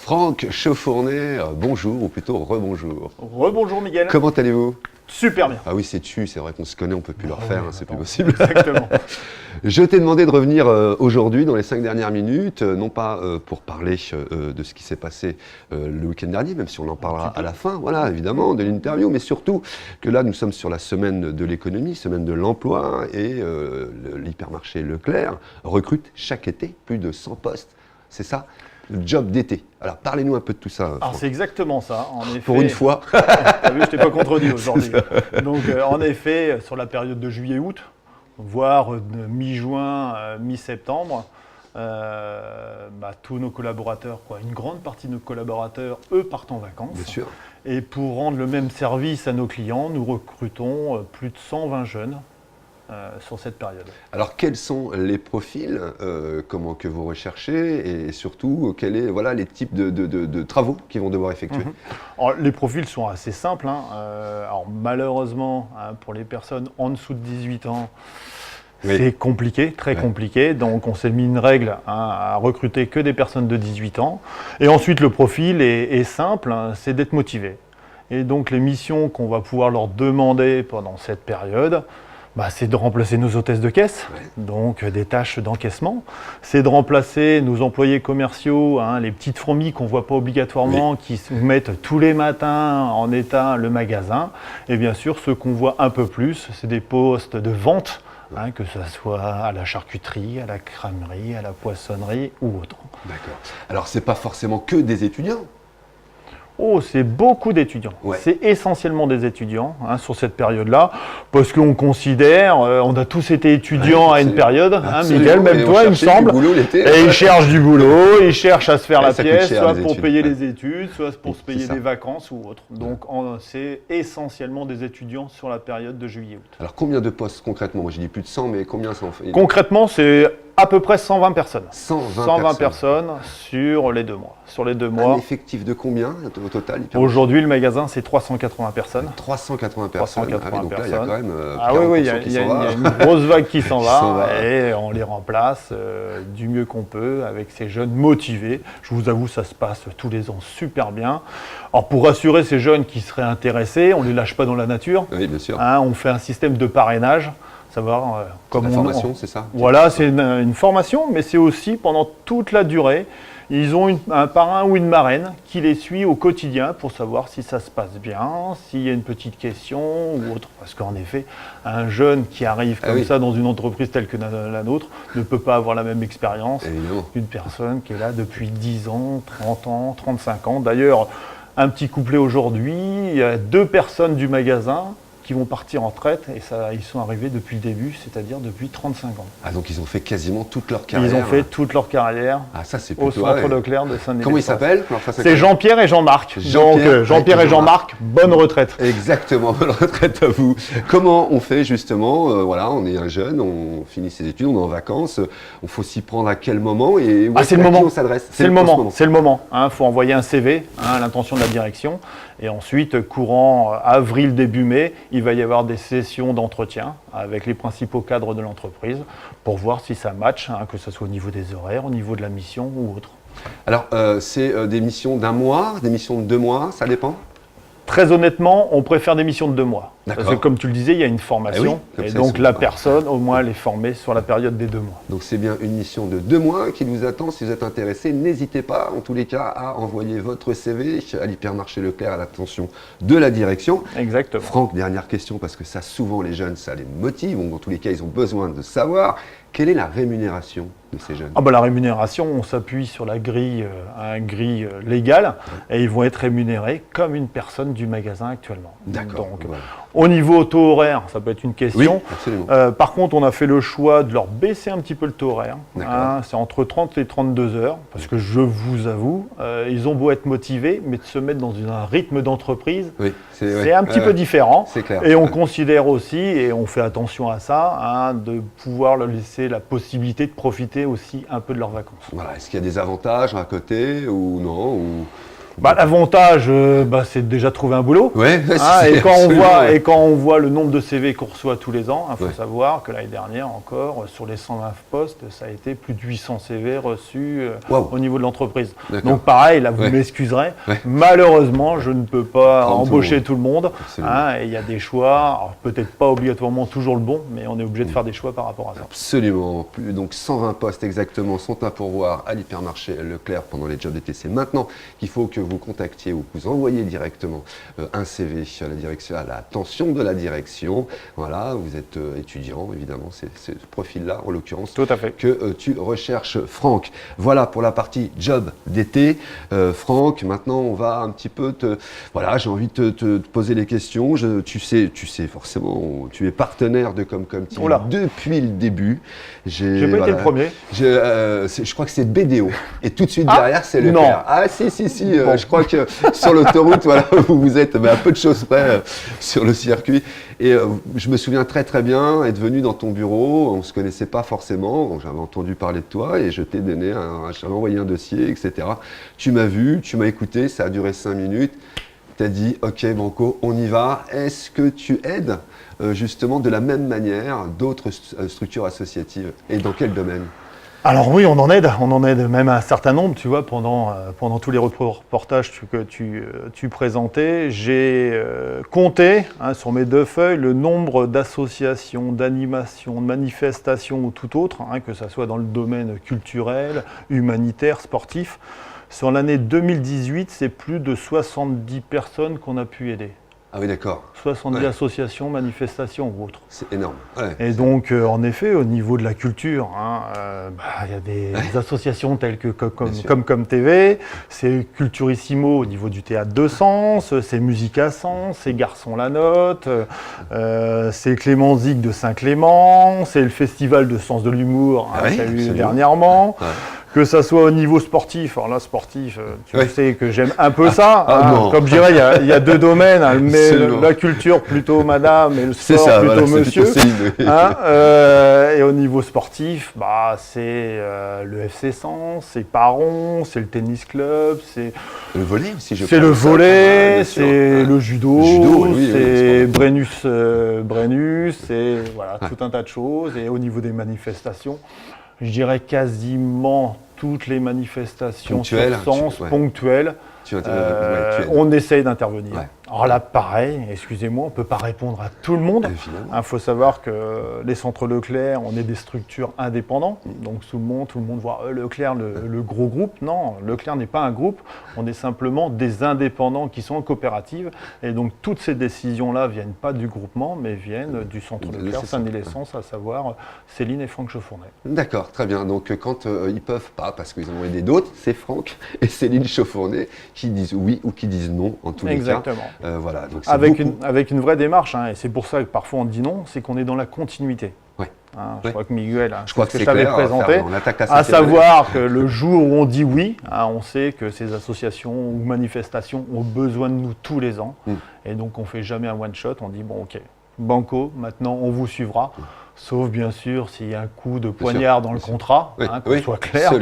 Franck Chauffournet, bonjour, ou plutôt rebonjour. Rebonjour Miguel. Comment allez-vous? Super bien. Ah oui, c'est vrai qu'on se connaît, on ne peut plus le refaire, c'est plus possible. Exactement. Je t'ai demandé de revenir aujourd'hui, dans les 5 dernières minutes, non pas pour parler de ce qui s'est passé le week-end dernier, même si on en parlera à la fin, voilà, évidemment, de l'interview, mais surtout que là, nous sommes sur la semaine de l'économie, semaine de l'emploi, et l'hypermarché Leclerc recrute chaque été plus de 100 postes. C'est ça, le job d'été. Alors, parlez-nous un peu de tout ça. Alors, c'est exactement ça. En effet, pour une fois. T'as vu, je t'ai pas contredit aujourd'hui. Donc, en effet, sur la période de juillet-août, voire de mi-juin, mi-septembre, tous nos collaborateurs, une grande partie de nos collaborateurs, eux, partent en vacances. Bien sûr. Et pour rendre le même service à nos clients, nous recrutons plus de 120 jeunes. Sur cette période. Alors, quels sont les profils que vous recherchez et surtout, quels sont les types de travaux qu'ils vont devoir effectuer? Alors, les profils sont assez simples. Alors, malheureusement, pour les personnes en dessous de 18 ans, c'est compliqué, très compliqué. Donc, on s'est mis une règle à recruter que des personnes de 18 ans. Et ensuite, le profil est simple, c'est d'être motivé. Et donc, les missions qu'on va pouvoir leur demander pendant cette période, c'est de remplacer nos hôtesses de caisse, donc des tâches d'encaissement. C'est de remplacer nos employés commerciaux, les petites fourmis qu'on ne voit pas obligatoirement, qui mettent tous les matins en état le magasin. Et bien sûr, ceux qu'on voit un peu plus, c'est des postes de vente, que ce soit à la charcuterie, à la crèmerie, à la poissonnerie ou autre. D'accord. Alors, ce n'est pas forcément que des étudiants? Oh, c'est beaucoup d'étudiants. Ouais. C'est essentiellement des étudiants sur cette période-là, parce qu'on considère, on a tous été étudiants à une période, Miguel, même toi, il me semble. Et ils cherchent du boulot, ils cherchent à se faire la pièce, soit pour payer les études, soit pour se payer des vacances ou autre. Donc, c'est essentiellement des étudiants sur la période de juillet-août. Alors, combien de postes concrètement? Moi, j'ai dit plus de 100, mais combien ça en fait? Concrètement, c'est à peu près 120 personnes. 120 personnes sur les 2 mois. Sur les 2 mois. Un effectif de combien au total? Aujourd'hui, le magasin, c'est 380 personnes. 380 personnes. 380 donc personnes. Là, il y a quand même il y a une grosse vague qui s'en va et on les remplace du mieux qu'on peut avec ces jeunes motivés. Je vous avoue, ça se passe tous les ans super bien. Alors, pour rassurer ces jeunes qui seraient intéressés, on ne les lâche pas dans la nature. Oui, bien sûr. On fait un système de parrainage. Comme la formation, c'est ça? Voilà, c'est une formation, mais c'est aussi pendant toute la durée. Ils ont un parrain ou une marraine qui les suit au quotidien pour savoir si ça se passe bien, s'il y a une petite question ou autre. Parce qu'en effet, un jeune qui arrive comme ça dans une entreprise telle que la nôtre ne peut pas avoir la même expérience qu'une personne qui est là depuis 10 ans, 30 ans, 35 ans. D'ailleurs, un petit couplet aujourd'hui, il y a 2 personnes du magasin qui vont partir en retraite, et ça, ils sont arrivés depuis le début, c'est-à-dire depuis 35 ans. Ah, donc ils ont fait quasiment toute leur carrière. Ils ont fait toute leur carrière ça, c'est au centre Leclerc de Saint-Denis. Comment ils s'appellent? C'est Jean-Pierre et Jean-Marc. Donc Jean-Pierre et Jean-Marc, bonne retraite. Exactement, bonne retraite à vous. Comment on fait justement, on est un jeune, on finit ses études, on est en vacances, on faut s'y prendre à quel moment et où c'est le moment. On s'adresse? C'est le moment. C'est le moment. Faut envoyer un CV à l'intention de la direction. Et ensuite, courant avril, début mai, il va y avoir des sessions d'entretien avec les principaux cadres de l'entreprise pour voir si ça match, que ce soit au niveau des horaires, au niveau de la mission ou autre. Alors, c'est des missions d'1 mois, des missions de 2 mois, ça dépend? Très honnêtement, on préfère des missions de 2 mois. D'accord. Parce que comme tu le disais, il y a une formation. Et donc la personne, au moins, elle est formée sur la période des 2 mois. Donc c'est bien une mission de 2 mois qui vous attend. Si vous êtes intéressé, n'hésitez pas, en tous les cas, à envoyer votre CV à l'hypermarché Leclerc à l'attention de la direction. Exactement. Franck, dernière question, parce que ça, souvent, les jeunes, ça les motive. Donc, dans tous les cas, ils ont besoin de savoir quelle est la rémunération de ces jeunes? La rémunération, on s'appuie sur la grille, légale, et ils vont être rémunérés comme une personne du magasin actuellement. D'accord. Donc, au niveau taux horaire, ça peut être une question. Oui, absolument. Par contre, on a fait le choix de leur baisser un petit peu le taux horaire. C'est entre 30 et 32 heures, parce que je vous avoue, ils ont beau être motivés, mais de se mettre dans un rythme d'entreprise, c'est un petit peu différent. C'est clair. Et on considère aussi, et on fait attention à ça, de pouvoir leur laisser la possibilité de profiter aussi un peu de leurs vacances. Voilà. Est-ce qu'il y a des avantages à côté ou non L'avantage, c'est de déjà trouver un boulot. Ouais, Et quand on voit le nombre de CV qu'on reçoit tous les ans, il faut savoir que l'année dernière encore, sur les 120 postes, ça a été plus de 800 CV reçus au niveau de l'entreprise. Donc pareil, là vous m'excuserez, malheureusement je ne peux pas embaucher tout le monde. Et il y a des choix, alors, peut-être pas obligatoirement toujours le bon, mais on est obligé de faire des choix par rapport à ça. Absolument. Donc 120 postes exactement sont à pourvoir à l'hypermarché Leclerc pendant les jobs d'été. C'est maintenant qu'il faut que vous contactiez ou que vous envoyez directement un CV à l'attention de la direction. Voilà, vous êtes étudiant, évidemment, c'est ce profil-là, en l'occurrence, tout à fait, que tu recherches, Franck. Voilà pour la partie job d'été. Franck, maintenant, on va un petit peu j'ai envie de te poser les questions. Tu sais forcément, tu es partenaire de Comcom TV depuis le début. J'ai pas été le premier. Je crois que c'est BDO. Et tout de suite derrière, c'est Leclerc. Ah si. Bon. Je crois que sur l'autoroute, vous êtes à peu de choses près sur le circuit. Et je me souviens très très bien être venu dans ton bureau. On ne se connaissait pas forcément. J'avais entendu parler de toi et je t'ai donné, j'avais envoyé un dossier, etc. Tu m'as vu, tu m'as écouté. Ça a duré 5 minutes. Tu as dit, OK, Banco, on y va. Est-ce que tu aides justement de la même manière d'autres structures associatives et dans quel domaine ? Alors oui, on en aide même un certain nombre, tu vois, pendant tous les reportages que tu présentais, j'ai compté sur mes 2 feuilles le nombre d'associations, d'animations, de manifestations ou tout autre, que ce soit dans le domaine culturel, humanitaire, sportif. Sur l'année 2018, c'est plus de 70 personnes qu'on a pu aider. Ah oui, d'accord. 70 associations, manifestations ou autres. C'est énorme. Et donc, en effet, au niveau de la culture, y a des associations telles que Comcom TV, c'est Culturissimo au niveau du théâtre de Sens, c'est Musique à Sens, c'est Garçon la Note, c'est Clément Zig de Saint-Clément, c'est le Festival de Sens de l'Humour qu'il y a eu dernièrement. Que ça soit au niveau sportif, alors là, sportif, tu sais que j'aime un peu ça. Comme je dirais, il y a 2 domaines, mais la culture plutôt madame et le sport plutôt monsieur. Et au niveau sportif, c'est le FC Sens, c'est Paron, c'est le tennis club, c'est le volley aussi. C'est le volley, c'est le judo, c'est Brennus, c'est tout un tas de choses. Et au niveau des manifestations, je dirais quasiment toutes les manifestations ponctuelles, on essaye d'intervenir. Alors là, pareil, excusez-moi, on ne peut pas répondre à tout le monde. Il faut savoir que les centres Leclerc, on est des structures indépendantes. Donc tout le monde voit Leclerc, le gros groupe. Non, Leclerc n'est pas un groupe. On est simplement des indépendants qui sont en coopérative. Et donc toutes ces décisions-là ne viennent pas du groupement, mais viennent du centre Leclerc, Saint-Denis-l'Essence, à savoir Céline et Franck Chauffournet. D'accord, très bien. Donc quand ils ne peuvent pas, parce qu'ils en ont aidé d'autres, c'est Franck et Céline Chauffournet qui disent oui ou qui disent non en tous les cas. Exactement. Donc avec une vraie démarche, et c'est pour ça que parfois on dit non, c'est qu'on est dans la continuité. Je crois que Miguel, c'est ce que je t'avais présenté, à savoir que le jour où on dit oui, on sait que ces associations ou manifestations ont besoin de nous tous les ans, et donc on ne fait jamais un one-shot, on dit bon ok, Banco, maintenant on vous suivra. Sauf bien sûr s'il y a un coup de poignard dans le contrat, qu'on soit clair,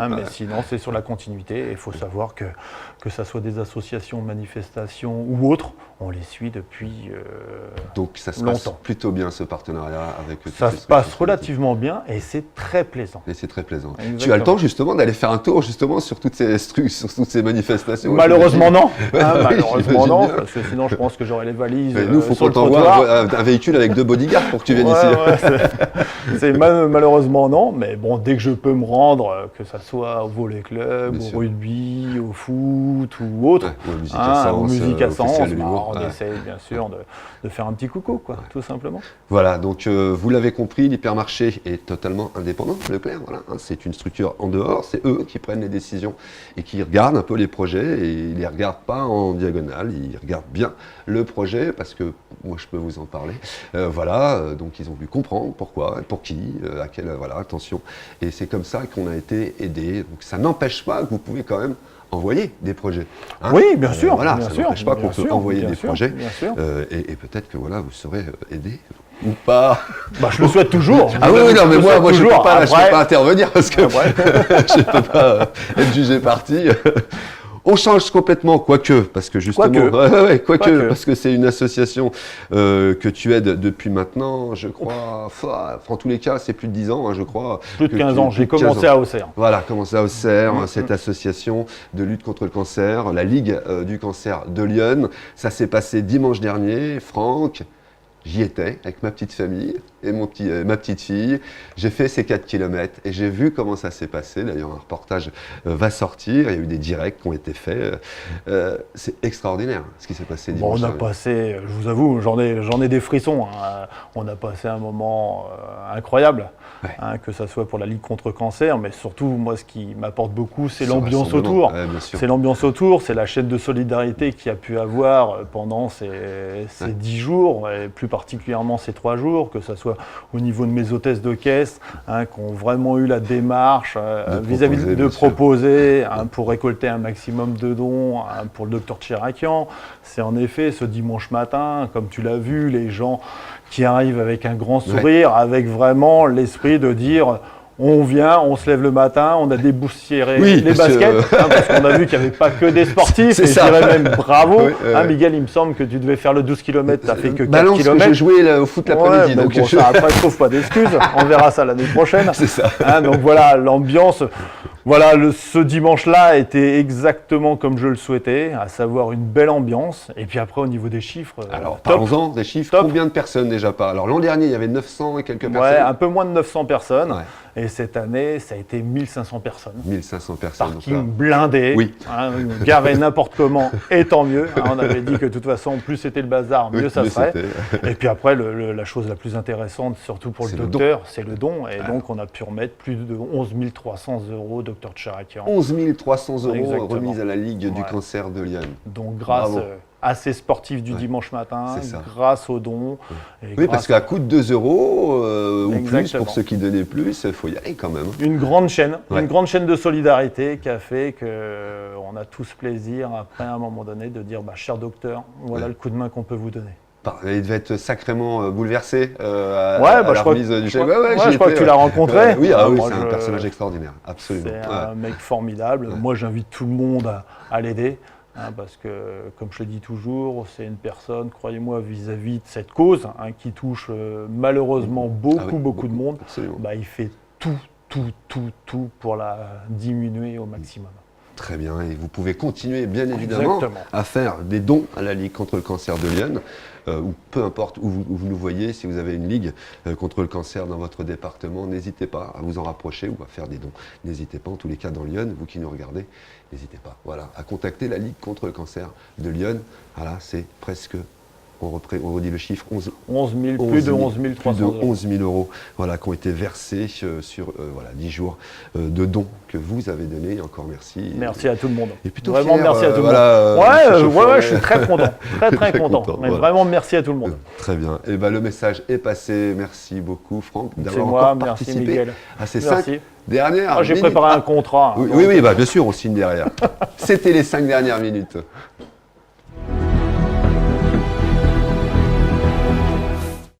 mais sinon c'est sur la continuité. Et il faut savoir que ça soit des associations, manifestations ou autres, on les suit depuis Donc ça se longtemps. passe plutôt bien ce partenariat avec ça se passe relativement bien et c'est très plaisant. Et c'est très plaisant. Exactement. Tu as le temps justement d'aller faire un tour justement sur toutes ces manifestations? Malheureusement non, malheureusement non, parce que sinon je pense que j'aurais les valises. Nous, il faut qu'on t'envoie un véhicule avec 2 bodyguards pour que tu viennes ici. C'est malheureusement non, mais bon, dès que je peux me rendre, que ça soit au volley club, au rugby, au foot ou autre, aux musiques à Sens, on essaye bien sûr de faire un petit coucou, tout simplement. Voilà, donc vous l'avez compris, l'hypermarché est totalement indépendant, Leclerc, c'est une structure en dehors, c'est eux qui prennent les décisions et qui regardent un peu les projets, et ils ne les regardent pas en diagonale, ils regardent bien le projet, parce que moi je peux vous en parler, donc ils ont dû comprendre pourquoi, pour qui, à quelle, attention. Et c'est comme ça qu'on a été aidé. Donc ça n'empêche pas que vous pouvez quand même envoyer des projets. Oui, bien sûr. Ça n'empêche pas qu'on peut envoyer des projets. Et peut-être que vous serez aidé ou pas. Je le souhaite toujours. Ah oui, non, mais moi je ne peux pas intervenir parce que je ne peux pas être jugé parti. On change complètement, quoique, parce que justement, Quoique. parce que c'est une association que tu aides depuis maintenant, je crois, en tous les cas, c'est plus de 10 ans, hein, je crois. Plus de 15 ans, j'ai commencé à Auxerre. Voilà, commencé à Auxerre, cette association de lutte contre le cancer, la Ligue du cancer de Lyon. Ça s'est passé dimanche dernier, Franck. J'y étais avec ma petite famille et ma petite fille. J'ai fait ces 4 km et j'ai vu comment ça s'est passé. D'ailleurs, un reportage va sortir. Il y a eu des directs qui ont été faits. C'est extraordinaire ce qui s'est passé dimanche On a dernier. passé, je vous avoue, j'en ai des frissons. Hein. On a passé un moment incroyable, que ce soit pour la Ligue contre le cancer, mais surtout, moi, ce qui m'apporte beaucoup, c'est l'ambiance autour. C'est l'ambiance autour, c'est la chaîne de solidarité qu'il y a pu avoir pendant ces 10 jours, et plus particulièrement ces 3 jours, que ce soit au niveau de mes hôtesses de caisse, qui ont vraiment eu la démarche vis-à-vis de proposer pour récolter un maximum de dons pour le docteur Tcherakian. C'est en effet ce dimanche matin, comme tu l'as vu, les gens qui arrivent avec un grand sourire, avec vraiment l'esprit de dire... On vient, on se lève le matin, on a déboussiéré les baskets, parce qu'on a vu qu'il n'y avait pas que des sportifs, et je dirais même bravo. Miguel, il me semble que tu devais faire le 12 km, tu n'as fait que 4 km. Que j'ai joué au foot l'après-midi. Donc bon, ça, après, je trouve pas d'excuses, on verra ça l'année prochaine. C'est ça. Donc voilà, l'ambiance... Voilà, ce dimanche-là était exactement comme je le souhaitais, à savoir une belle ambiance. Et puis après, au niveau des chiffres, alors parlons-en des chiffres. Top. Combien de personnes déjà pas? Alors l'an dernier, il y avait 900 et quelques personnes. Ouais, un peu moins de 900 personnes. Ouais. Et cette année, ça a été 1500 personnes. 1500 personnes. Parking blindé, garé n'importe comment, et tant mieux. On avait dit que de toute façon, plus c'était le bazar, mieux ça serait. Et puis après, la chose la plus intéressante, surtout pour le docteur, c'est le don. Et donc, on a pu remettre plus de 11 300 € au docteur Tcherakian. 11 300 € remise à la Ligue du cancer de Lyon. Donc, grâce à ces sportifs du dimanche matin, grâce aux dons. Oui, parce qu'à coût de 2 € ou plus, pour ceux qui donnaient plus, il faut y aller quand même. Une grande chaîne de solidarité qui a fait qu'on a tous plaisir, après, à un moment donné, de dire cher docteur, voilà le coup de main qu'on peut vous donner. Il devait être sacrément bouleversé à la remise du chèque. Je crois que tu l'as rencontré. Oui, c'est un personnage extraordinaire, absolument. C'est un mec formidable. Moi, j'invite tout le monde à l'aider. Parce que, comme je le dis toujours, c'est une personne, croyez-moi, vis-à-vis de cette cause, qui touche malheureusement beaucoup de monde. Il fait tout pour la diminuer au maximum. Très bien, et vous pouvez continuer bien évidemment à faire des dons à la Ligue contre le cancer de Lyon, ou peu importe où vous nous voyez, si vous avez une Ligue contre le cancer dans votre département, n'hésitez pas à vous en rapprocher ou à faire des dons. N'hésitez pas, en tous les cas dans Lyon, vous qui nous regardez, n'hésitez pas à contacter la Ligue contre le cancer de Lyon. Voilà, c'est presque... On redit le chiffre, plus de 11 300 € qui ont été versés sur 10 jours de dons que vous avez donnés. Encore merci. Merci à tout le monde. Et plutôt vraiment fier, merci à tout le monde. Je suis très content. Très content. Mais vraiment merci à tout le monde. Très bien. Et le message est passé. Merci beaucoup Franck d'avoir encore participé à ces 5 dernières minutes. J'ai préparé un contrat. Oui, bien sûr, on signe derrière. C'était les 5 dernières minutes.